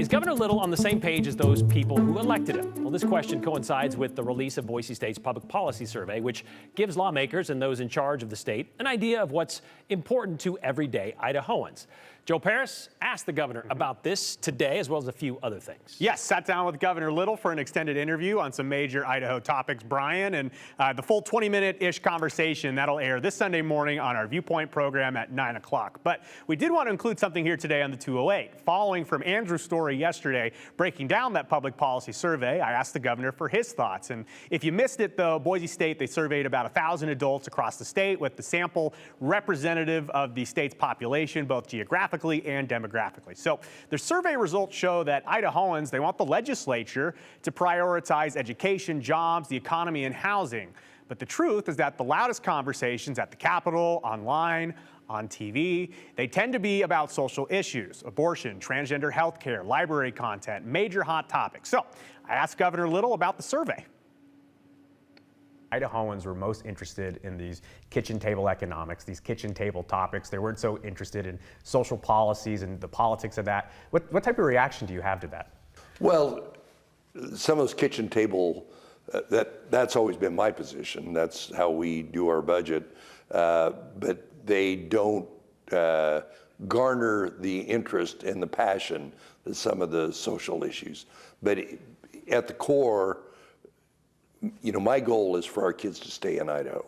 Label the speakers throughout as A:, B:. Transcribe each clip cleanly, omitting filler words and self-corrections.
A: Is Governor Little on the same page as those people who elected him? Well, this question coincides with the release of Boise State's public policy survey, which gives lawmakers and those in charge of the state an idea of what's important to everyday Idahoans. Joe Paris asked the governor about this today, as well as a few other things.
B: Yes, sat down with Governor Little for an extended interview on some major Idaho topics, Brian, and the full 20-minute-ish conversation that'll air this Sunday morning on our Viewpoint program at 9 o'clock. But we did want to include something here today on the 208. Following from Andrew's story yesterday, breaking down that public policy survey, I asked the governor for his thoughts. And if you missed it, though, Boise State, they surveyed about 1,000 adults across the state, with the sample representative of the state's population, both geographically and demographically. So the survey results show that Idahoans, they want the legislature to prioritize education, jobs, the economy, and housing. But the truth is that the loudest conversations at the Capitol, online, on TV, they tend to be about social issues: abortion, transgender health care, library content, major hot topics. So I asked Governor Little about the survey. Idahoans were most interested in these kitchen table economics, these kitchen table topics. They weren't so interested in social policies and the politics of that. What type of reaction do you have to that?
C: Well, some of those kitchen table, that's always been my position. That's how we do our budget. But they don't garner the interest and the passion that some of the social issues. But at the core, you know, my goal is for our kids to stay in Idaho.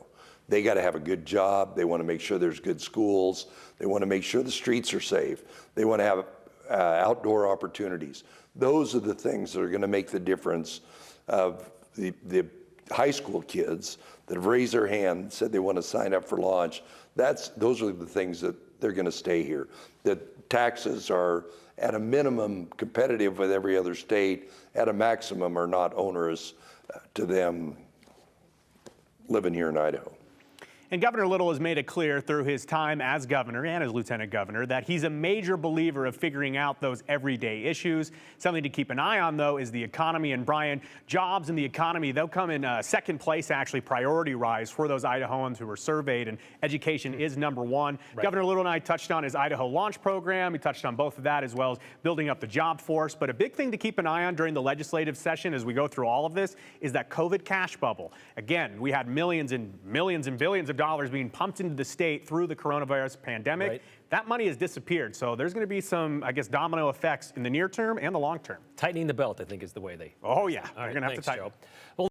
C: They got to have a good job. They want to make sure there's good schools. They want to make sure the streets are safe. They want to have outdoor opportunities. Those are the things that are going to make the difference of the high school kids that have raised their hand, said they want to sign up for launch. Those are the things that they're going to stay here. The taxes are at a minimum competitive with every other state, at a maximum are not onerous to them living here in Idaho.
B: And Governor Little has made it clear through his time as governor and as lieutenant governor that he's a major believer of figuring out those everyday issues. Something to keep an eye on, though, is the economy. And Brian, jobs and the economy, they'll come in second place, actually, priority-wise for those Idahoans who were surveyed, and education is number one. Right. Governor Little and I touched on his Idaho launch program. We touched on both of that, as well as building up the job force. But a big thing to keep an eye on during the legislative session as we go through all of this is that COVID cash bubble. Again, we had millions and millions and billions of dollars being pumped into the state through the coronavirus pandemic. Right. That money has disappeared. So there's going to be some, I guess, domino effects in the near term and the long term.
A: Tightening the belt, I think, is the way they...
B: Oh, yeah.
A: All right,
B: They're going to have to tighten.
A: Joe. Well,